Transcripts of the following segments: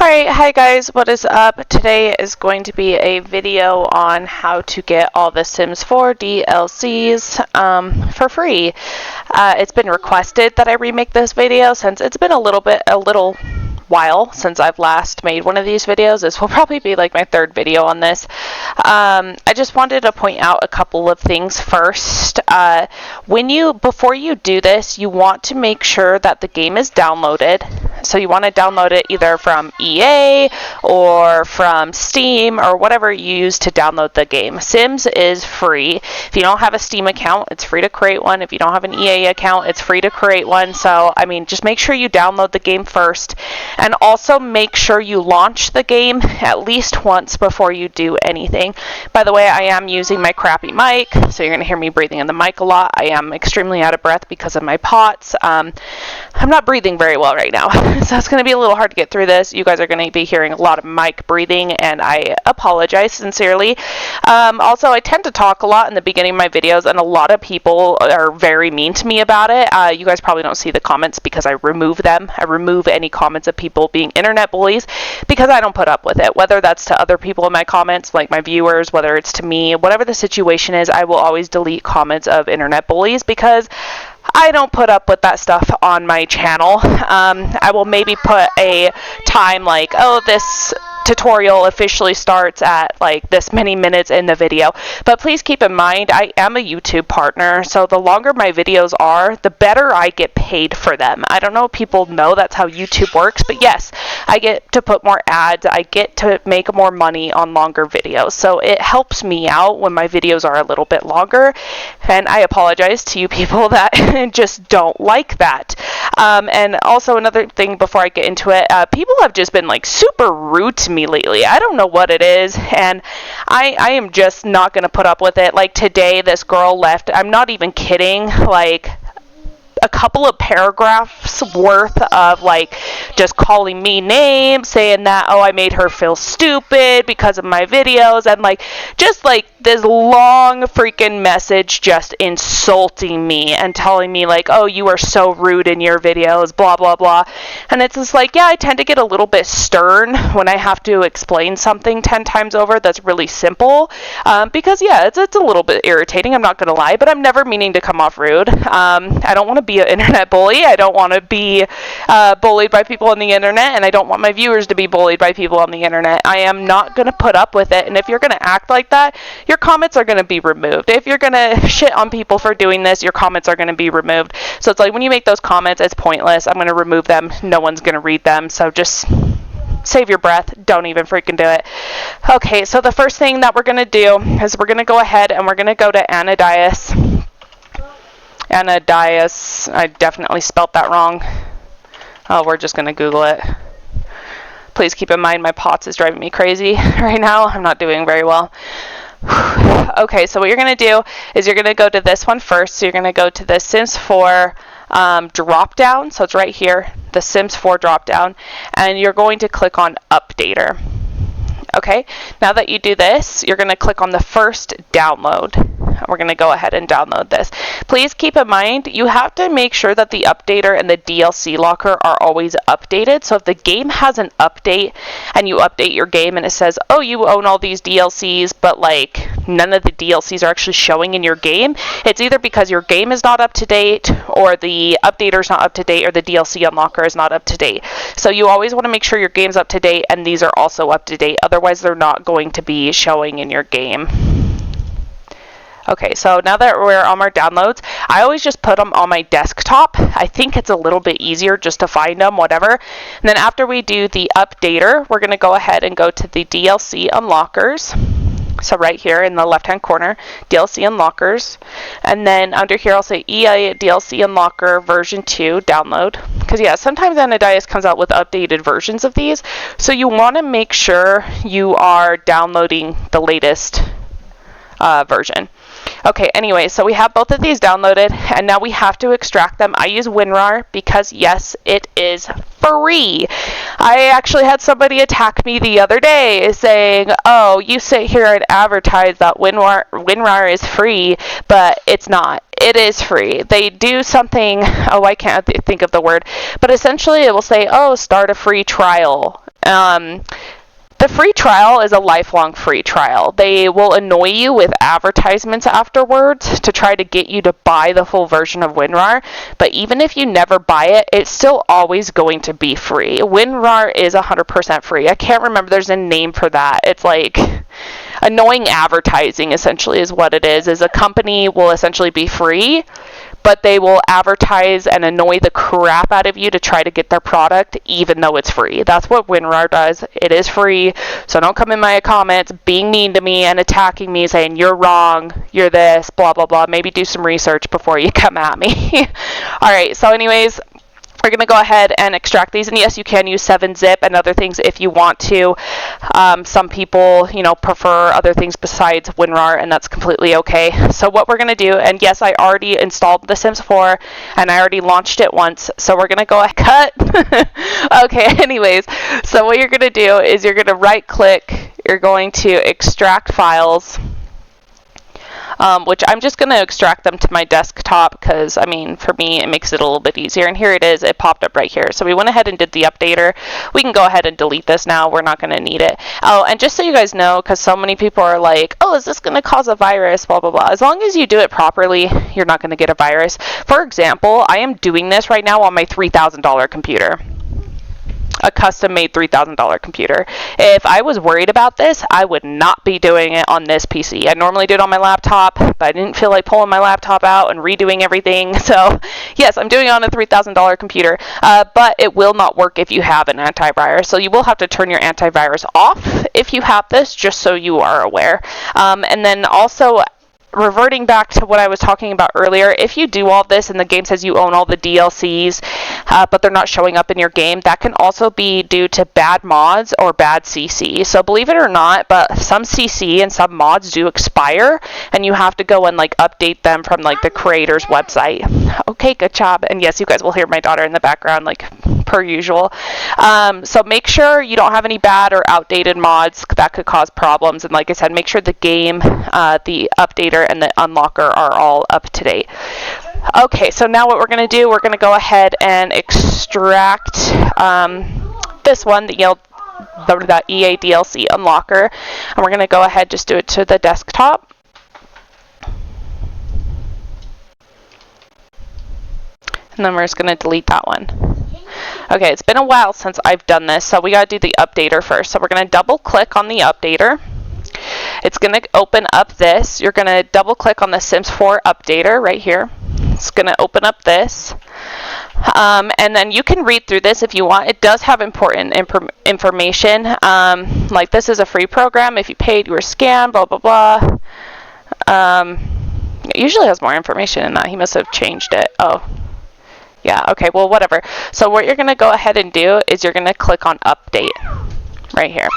Alright, hi guys, what is up? Today is going to be a video on how to get all the Sims 4 DLCs for free. It's been requested that I remake this video since it's been a little while since I've last made one of these videos. This will probably be like my third video on this. I just wanted to point out a couple of things first. Before you do this, you want to make sure that the game is downloaded. So you want to download it either from EA or from Steam or whatever you use to download the game. Sims is free. If you don't have a Steam account, it's free to create one. If you don't have an EA account, it's free to create one. So, I mean, just make sure you download the game first. And also make sure you launch the game at least once before you do anything. By the way, I am using my crappy mic, so you're going to hear me breathing in the mic a lot. I am extremely out of breath because of my POTS. I'm not breathing very well right now, so it's going to be a little hard to get through this. You guys are going to be hearing a lot of mic breathing, and I apologize sincerely. Also, I tend to talk a lot in the beginning of my videos, and a lot of people are very mean to me about it. You guys probably don't see the comments because I remove them. I remove any comments of people being internet bullies because I don't put up with it. Whether that's to other people in my comments, like my viewers, whether it's to me, whatever the situation is, I will always delete comments of internet bullies because I don't put up with that stuff on my channel. I will maybe put a time like, oh, this tutorial officially starts at like this many minutes in the video. But please keep in mind, I am a YouTube partner, so the longer my videos are, the better I get paid for them. I don't know if people know that's how YouTube works, but yes, I get to put more ads, I get to make more money on longer videos. So it helps me out when my videos are a little bit longer, and I apologize to you people that just don't like that. And also another thing before I get into it, people have just been like super rude to me lately. I don't know what it is, and I am just not going to put up with it. Like today, this girl left, I'm not even kidding, like a couple of paragraphs worth of like just calling me names, saying that, oh, I made her feel stupid because of my videos, and like just like this long freaking message just insulting me and telling me like, oh, you are so rude in your videos, blah blah blah. And it's just like, yeah, I tend to get a little bit stern when I have to explain something 10 times over that's really simple, because yeah, it's a little bit irritating, I'm not gonna lie, but I'm never meaning to come off rude. I don't want to be an internet bully. I don't want to be bullied by people on the internet, and I don't want my viewers to be bullied by people on the internet. I am not going to put up with it, and if you're going to act like that, your comments are going to be removed. If you're going to shit on people for doing this, your comments are going to be removed. So it's like when you make those comments, it's pointless. I'm going to remove them. No one's going to read them, so just save your breath. Don't even freaking do it. Okay, so the first thing that we're going to do is we're going to go ahead and we're going to go to Anadias. Anadias, I definitely spelt that wrong. Oh, we're just going to Google it. Please keep in mind my POTS is driving me crazy right now. I'm not doing very well. Okay, so what you're going to do is you're going to go to this one first. So you're going to go to the Sims 4 drop down. So it's right here, the Sims 4 drop down. And you're going to click on Updater. Okay, now that you do this, you're going to click on the first download. We're going to go ahead and download this. Please keep in mind, you have to make sure that the updater and the DLC locker are always updated. So if the game has an update and you update your game and it says, oh, you own all these DLCs, but like none of the DLCs are actually showing in your game, it's either because your game is not up to date, or the updater is not up to date, or the DLC unlocker is not up to date. So you always want to make sure your game's up to date and these are also up to date. Otherwise, they're not going to be showing in your game. Okay, so now that we're on our downloads, I always just put them on my desktop. I think it's a little bit easier just to find them, whatever. And then after we do the updater, we're going to go ahead and go to the DLC unlockers. So right here in the left-hand corner, DLC unlockers. And then under here, I'll say EA DLC unlocker version 2 download. Because yeah, sometimes Anadias comes out with updated versions of these. So you want to make sure you are downloading the latest version. Okay, anyway, so we have both of these downloaded, and now we have to extract them. I use WinRAR because, yes, it is free. I actually had somebody attack me the other day saying, oh, you sit here and advertise that WinRAR is free, but it's not. It is free. They do something, oh, I can't think of the word, but essentially it will say, oh, start a free trial. The free trial is a lifelong free trial. They will annoy you with advertisements afterwards to try to get you to buy the full version of WinRAR, but even if you never buy it, it's still always going to be free. WinRAR is 100% free. I can't remember, there's a name for that. It's like annoying advertising, essentially, is what it is a company will essentially be free, but they will advertise and annoy the crap out of you to try to get their product, even though it's free. That's what WinRAR does. It is free, so don't come in my comments being mean to me and attacking me, saying you're wrong, you're this, blah, blah, blah. Maybe do some research before you come at me. All right, so anyways, we're going to go ahead and extract these, and yes, you can use 7-zip and other things if you want to. Some people, prefer other things besides WinRAR, and that's completely okay. So what we're going to do, and yes, I already installed The Sims 4, and I already launched it once, so we're going to go ahead cut. Okay, anyways, so what you're going to do is you're going to right-click, you're going to extract files, which I'm just going to extract them to my desktop because, for me, it makes it a little bit easier. And here it is. It popped up right here. So we went ahead and did the updater. We can go ahead and delete this now. We're not going to need it. Oh, and just so you guys know, because so many people are like, oh, is this going to cause a virus, blah, blah, blah. As long as you do it properly, you're not going to get a virus. For example, I am doing this right now on my $3,000 computer. A custom-made $3,000 computer. If I was worried about this, I would not be doing it on this PC. I normally do it on my laptop, but I didn't feel like pulling my laptop out and redoing everything. So, yes, I'm doing it on a $3,000 computer, but it will not work if you have an antivirus. So you will have to turn your antivirus off if you have this, just so you are aware. And then also, reverting back to what I was talking about earlier, if you do all this and the game says you own all the DLCs, but they're not showing up in your game, that can also be due to bad mods or bad CC. So believe it or not, but some CC and some mods do expire, and you have to go and update them from the creator's website. Okay, good job. And yes, you guys will hear my daughter in the background per usual. So make sure you don't have any bad or outdated mods that could cause problems. And like I said, make sure the game, the updater, and the unlocker are all up to date. Okay, so now what we're going to do, we're going to go ahead and extract this one, the EA DLC unlocker, and we're going to go ahead, just do it to the desktop. And then we're just going to delete that one. Okay, it's been a while since I've done this, so we got to do the updater first. So we're going to double click on the updater. It's going to open up this. You're going to double click on the Sims 4 updater right here. It's going to open up this. And then you can read through this if you want. It does have important information. Like this is a free program. If you paid, you were scammed, blah, blah, blah. It usually has more information in that. He must have changed it. Oh. Yeah, okay, well, whatever. So what you're going to go ahead and do is you're going to click on Update right here.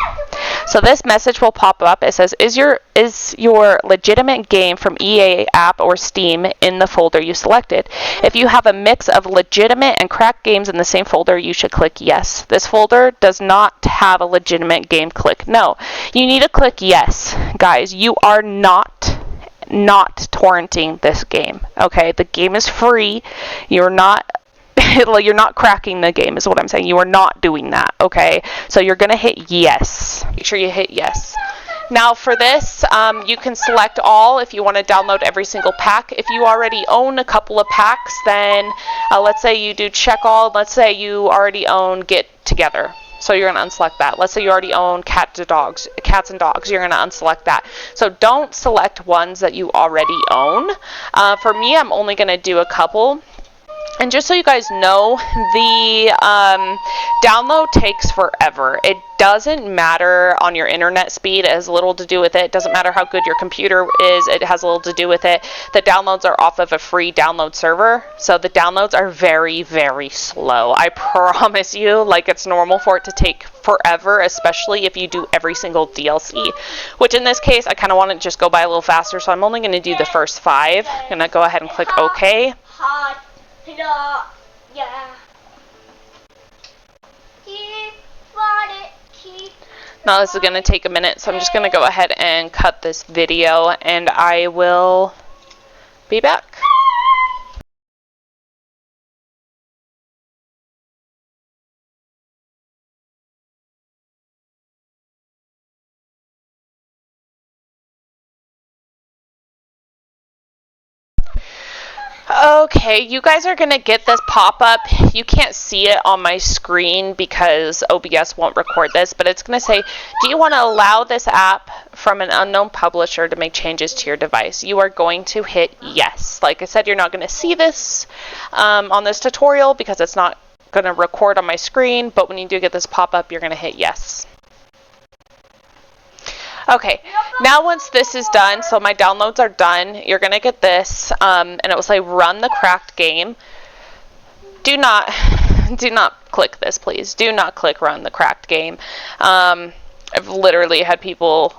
So this message will pop up. It says, is your legitimate game from EA app or Steam in the folder you selected? If you have a mix of legitimate and cracked games in the same folder, you should click yes. This folder does not have a legitimate game. Click no. You need to click yes. Guys, you are not torrenting this game. Okay, the game is free. You're not cracking the game is what I'm saying. You are not doing that. Okay, so you're gonna hit yes. Make sure you hit yes. Now for this, you can select all if you want to download every single pack. If you already own a couple of packs, then let's say you do check all. Let's say you already own Get Together. So you're going to unselect that. Let's say you already own cats and dogs. You're going to unselect that. So don't select ones that you already own. For me, I'm only going to do a couple. And just so you guys know, the download takes forever. It doesn't matter on your internet speed. It has little to do with it. It doesn't matter how good your computer is. It has little to do with it. The downloads are off of a free download server. So the downloads are very, very slow. I promise you, it's normal for it to take forever, especially if you do every single DLC. Which in this case, I kind of want to just go by a little faster. So I'm only going to do the first 5. I'm going to go ahead and click OK. Yeah. Now this is going to take a minute, so I'm just going to go ahead and cut this video, and I will be back. Okay, you guys are going to get this pop-up. You can't see it on my screen because OBS won't record this, but it's going to say, do you want to allow this app from an unknown publisher to make changes to your device? You are going to hit yes. Like I said, you're not going to see this on this tutorial because it's not going to record on my screen, but when you do get this pop-up, you're going to hit yes. Okay, now once this is done, so my downloads are done, you're going to get this, and it will say run the cracked game. Do not click this, please. Do not click run the cracked game. I've literally had people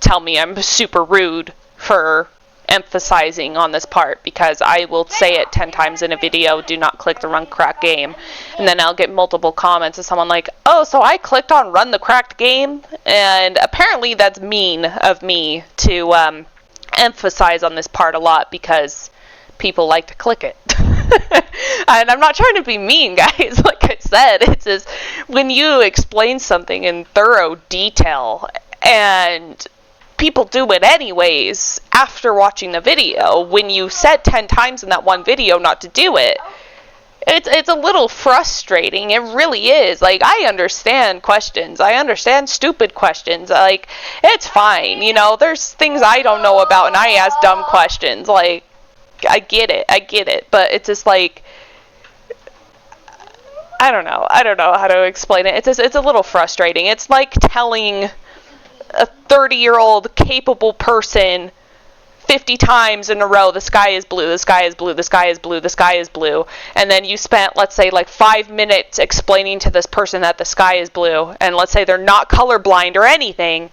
tell me I'm super rude for emphasizing on this part because I will say it 10 times in a video, do not click the run cracked game, and then I'll get multiple comments of someone like, oh, so I clicked on run the cracked game, and apparently that's mean of me to emphasize on this part a lot because people like to click it. And I'm not trying to be mean, guys. Like I said, it's just when you explain something in thorough detail and people do it anyways after watching the video, when you said 10 times in that one video not to do it, it's a little frustrating. It really is. Like, I understand questions. I understand stupid questions. Like, it's fine. You know, there's things I don't know about and I ask dumb questions. Like, I get it. But it's just like, I don't know how to explain it. It's a little frustrating. It's like telling a 30-year-old capable person 50 times in a row, the sky is blue, the sky is blue, the sky is blue, the sky is blue, and then you spent, let's say, like 5 minutes explaining to this person that the sky is blue, and let's say they're not colorblind or anything,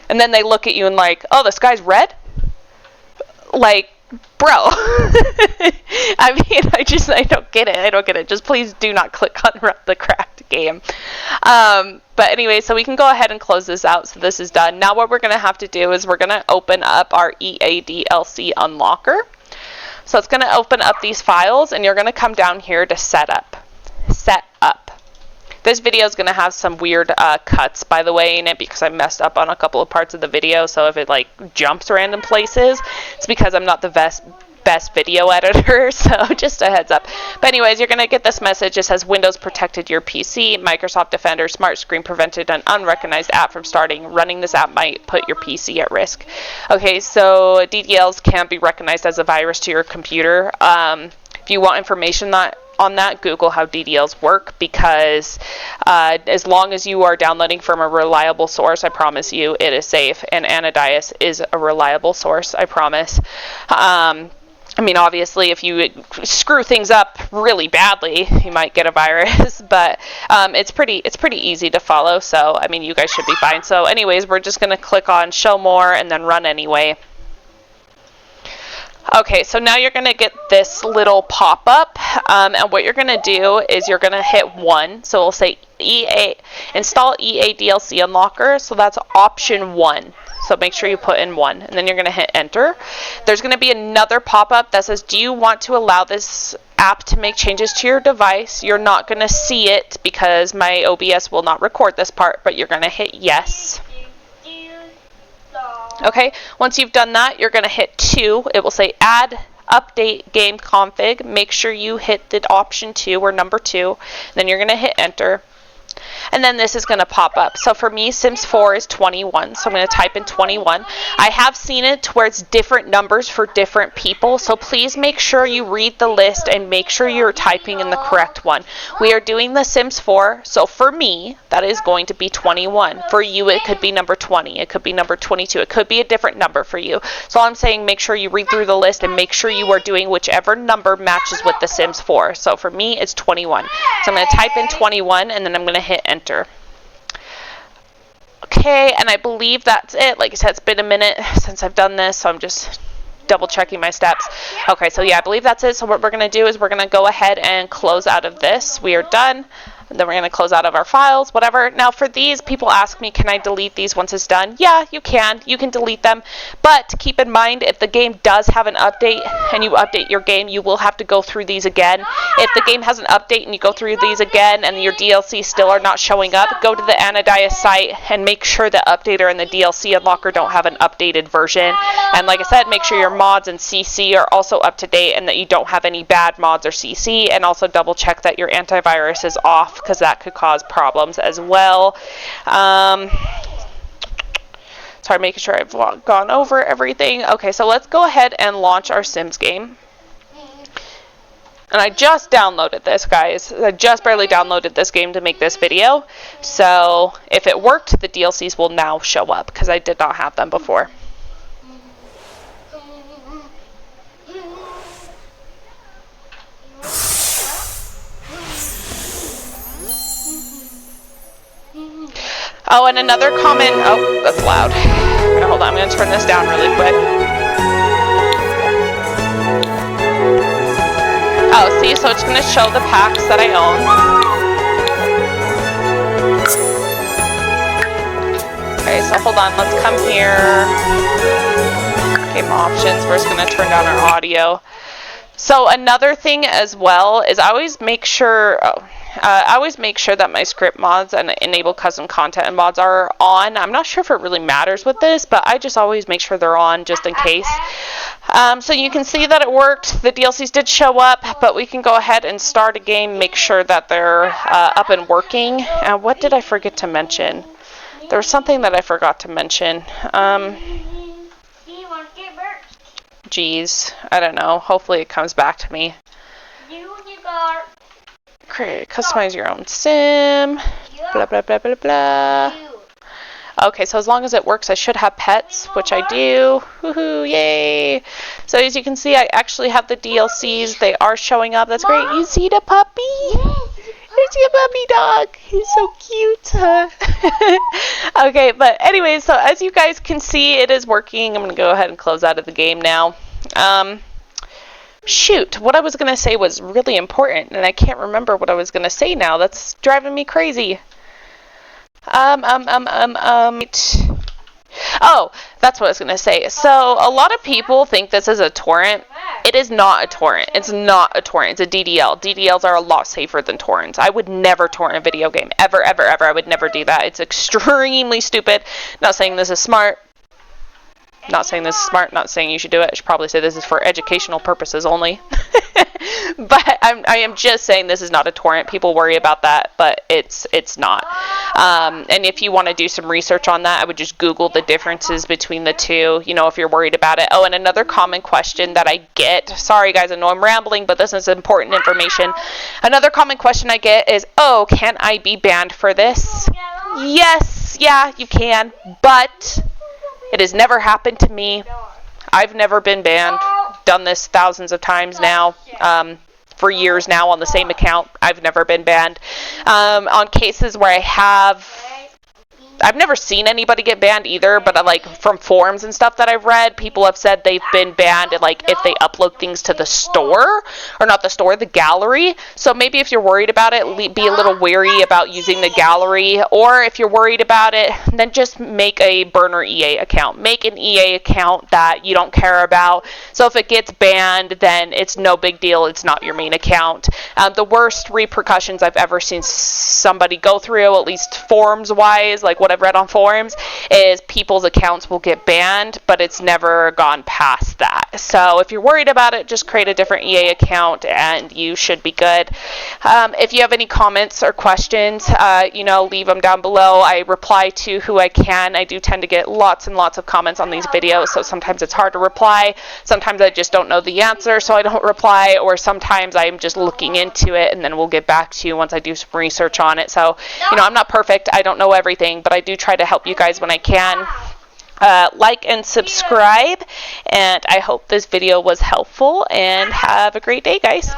and then they look at you and like, oh, the sky's red? Like, bro. I mean, I don't get it. Just please do not click on run the cracked game. But anyway, so we can go ahead and close this out. So this is done. Now what we're going to have to do is we're going to open up our EADLC unlocker. So it's going to open up these files, and you're going to come down here to set up. This video is going to have some weird cuts, by the way, in it because I messed up on a couple of parts of the video. So if it like jumps random places, it's because I'm not the best video editor, so just a heads up. But anyways, you're going to get this message. It says Windows protected your PC, Microsoft Defender Smart Screen prevented an unrecognized app from starting. Running this app might put your PC at risk. Okay, so DDLs can be recognized as a virus to your computer. If you want information on that, Google how DDLs work, because as long as you are downloading from a reliable source, I promise you it is safe, and Anadias is a reliable source, I promise. I mean, obviously, if you screw things up really badly, you might get a virus, but it's pretty easy to follow, so, I mean, you guys should be fine. So, anyways, we're just going to click on Show More and then Run Anyway. Okay, so now you're going to get this little pop-up, and what you're going to do is you're going to hit 1, so it'll say install EADLC Unlocker, so that's option 1. So make sure you put in 1, and then you're going to hit enter. There's going to be another pop-up that says, do you want to allow this app to make changes to your device? You're not going to see it because my OBS will not record this part, but you're going to hit yes. Okay, once you've done that, you're going to hit 2. It will say add update game config. Make sure you hit the option 2 or number 2. Then you're going to hit enter. And then this is going to pop up. So for me, Sims 4 is 21, so I'm going to type in 21. I have seen it to where it's different numbers for different people, so please make sure you read the list and make sure you're typing in the correct one. We are doing the Sims 4, so for me, that is going to be 21. For you, it could be number 20. It could be number 22. It could be a different number for you. So I'm saying make sure you read through the list and make sure you are doing whichever number matches with the Sims 4. So for me, it's 21. So I'm going to type in 21, and then I'm going to hit enter. Okay, and I believe that's it. Like I said, it's been a minute since I've done this, so I'm just double checking my steps. Okay, so yeah, I believe that's it. So what we're going to do is we're going to go ahead and close out of this. We are done. then we're going to close out of our files, whatever. Now for these, people ask me, can I delete these once it's done? Yeah, you can. You can delete them. But keep in mind, if the game does have an update and you update your game, you will have to go through these again. If the game has an update and you go through these again and your DLC still are not showing up, go to the Anodius site and make sure the updater and the DLC unlocker don't have an updated version. And like I said, make sure your mods and CC are also up to date and that you don't have any bad mods or CC, and also double check that your antivirus is off, because that could cause problems as well. Sorry, making sure I've gone over everything. Okay, so let's go ahead and launch our Sims game. And I just downloaded this, guys. I just barely downloaded this game to make this video. So if it worked, the DLCs will now show up, because I did not have them before. Oh, and another comment. Oh, that's loud. Hold on, I'm going to turn this down really quick. Oh, see, so it's going to show the packs that I own. Okay, so hold on, let's come here. Game options, we're just going to turn down our audio. So another thing as well is I always make sure that my script mods and enable custom content and mods are on. I'm not sure if it really matters with this, but I just always make sure they're on just in case. So you can see that it worked. The DLCs did show up, but we can go ahead and start a game, make sure that they're up and working. And what did I forget to mention? There was something that I forgot to mention. Geez, I don't know. Hopefully it comes back to me. Create, customize your own sim. Blah, blah, blah, blah, blah. Okay, so as long as it works, I should have pets, which I do. Woohoo, yay. So as you can see, I actually have the DLCs. They are showing up. That's great. You see the puppy? There's your puppy dog. He's so cute. Okay, but anyway, so as you guys can see, it is working. I'm going to go ahead and close out of the game now. Shoot, what I was going to say was really important, and I can't remember what I was going to say now. That's driving me crazy. Oh, that's what I was going to say. So, a lot of people think this is a torrent. It is not a torrent. It's not a torrent. It's a DDL. DDLs are a lot safer than torrents. I would never torrent a video game. Ever, ever, ever. I would never do that. It's extremely stupid. Not saying this is smart. Not saying this is smart, not saying you should do it. I should probably say this is for educational purposes only. But I am just saying this is not a torrent. People worry about that, but it's not. And if you want to do some research on that, I would just Google the differences between the two, you know, if you're worried about it. Oh, and another common question that I get, sorry guys, I know I'm rambling, but this is important information. Another common question I get is, oh, can I be banned for this? Yes, yeah, you can, but it has never happened to me. I've never been banned. Done this thousands of times now. For years now on the same account. I've never been banned. On cases where I've never seen anybody get banned either, but like from forums and stuff that I've read, people have said they've been banned like if they upload things to the store, or not the store, the gallery. So maybe if you're worried about it, be a little wary about using the gallery, or if you're worried about it, then just make a burner EA account. Make an EA account that you don't care about. So if it gets banned, then it's no big deal. It's not your main account. The worst repercussions I've ever seen somebody go through, at least forums-wise, like what I've read on forums, is people's accounts will get banned, but it's never gone past that. So if you're worried about it, just create a different EA account and you should be good. If you have any comments or questions, leave them down below. I reply to who I can. I do tend to get lots and lots of comments on these videos, so sometimes it's hard to reply. Sometimes I just don't know the answer, so I don't reply, or sometimes I'm just looking into it and then we'll get back to you once I do some research on it. So, I'm not perfect. I don't know everything, but I do try to help you guys when I can. Like and subscribe, and I hope this video was helpful, and have a great day, guys.